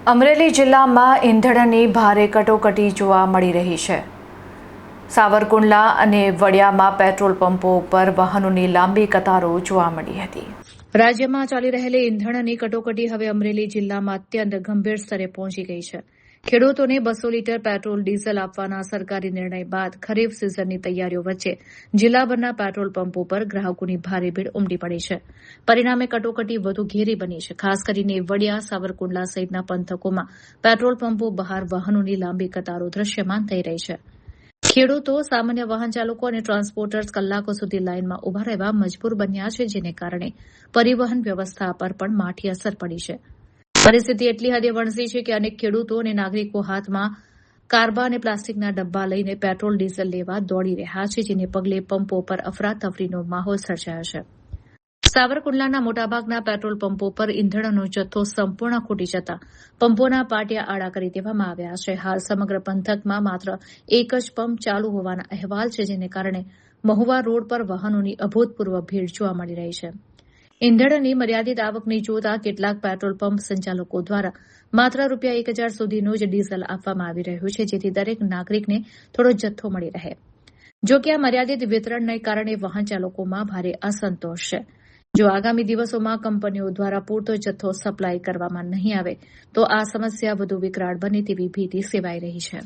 અમરેલી જિલ્લામાં ઈંધણની ભારે કટોકટી જોવા મળી રહી છે। સાવરકુંડલા અને વડિયામાં પેટ્રોલ પંપો ઉપર વાહનોની લાંબી કતારો જોવા મળી હતી। રાજ્યમાં ચાલી રહેલી ઈંધણની કટોકટી હવે અમરેલી જિલ્લામાં અત્યંત ગંભીર સ્તરે પહોંચી ગઈ છે। ખેડૂતોને 200 લીટર પેટ્રોલ ડીઝલ આપવાના સરકારી નિર્ણય બાદ ખરીફ સિઝનની તૈયારીઓ વચ્ચે જિલ્લાભરના પેટ્રોલ પંપો પર ગ્રાહકોની ભારે ભીડ ઉમટી પડી છે। પરિણામે કટોકટી વધુ ઘેરી બની છે। ખાસ કરીને વડિયા, સાવરકુંડલા સહિતના પંથકોમાં પેટ્રોલ પંપો બહાર વાહનોની લાંબી કતારો દ્રશ્યમાન થઈ રહી છે। ખેડૂતો, સામાન્ય વાહન ચાલકો અને ટ્રાન્સપોર્ટર્સ કલાકો સુધી લાઇનમાં ઉભા રહેવા મજબૂર બન્યા છે, જેને કારણે પરિવહન વ્યવસ્થા પર પણ માઠી અસર પડી છે। પરિસ્થિતિ એટલી હદે વણસી છે કે અનેક ખેડૂતો અને નાગરિકો હાથમાં કાર્બા અને પ્લાસ્ટિકના ડબ્બા લઈને પેટ્રોલ ડીઝલ લેવા દોડી રહ્યા છે, જેને પગલે પંપો પર અફરાતફરીનો માહોલ સર્જાયો છે। સાવરકુંડલાના મોટાભાગના પેટ્રોલ પંપો પર ઈંધણનો જથ્થો સંપૂર્ણ ખૂટી જતા પંપોના પાટિયા આડા કરી દેવામાં આવ્યા છે। હાલ સમગ્ર પંથકમાં માત્ર એક જ પંપ ચાલુ હોવાના અહેવાલ છે, જેને કારણે મહુવા રોડ પર વાહનોની અભૂતપૂર્વ ભીડ જોવા મળી રહી છે। ઈંધણની મર્યાદિત આવકને જોતા કેટલાક પેટ્રોલ પંપ સંચાલકો દ્વારા માત્ર ₹1,000 સુધીનું જ ડીઝલ આપવામાં આવી રહ્યું છે, જેથી દરેક નાગરિકને થોડો જથ્થો મળી રહે। જો કે આ મર્યાદિત વિતરણને કારણે વાહન ચાલકોમાં ભારે અસંતોષ છે। જો આગામી દિવસોમાં કંપનીઓ દ્વારા પૂરતો જથ્થો સપ્લાય કરવામાં નહીં આવે તો આ સમસ્યા વધુ વિકરાળ બને તેવી ભીતિ સેવાઈ રહી છે।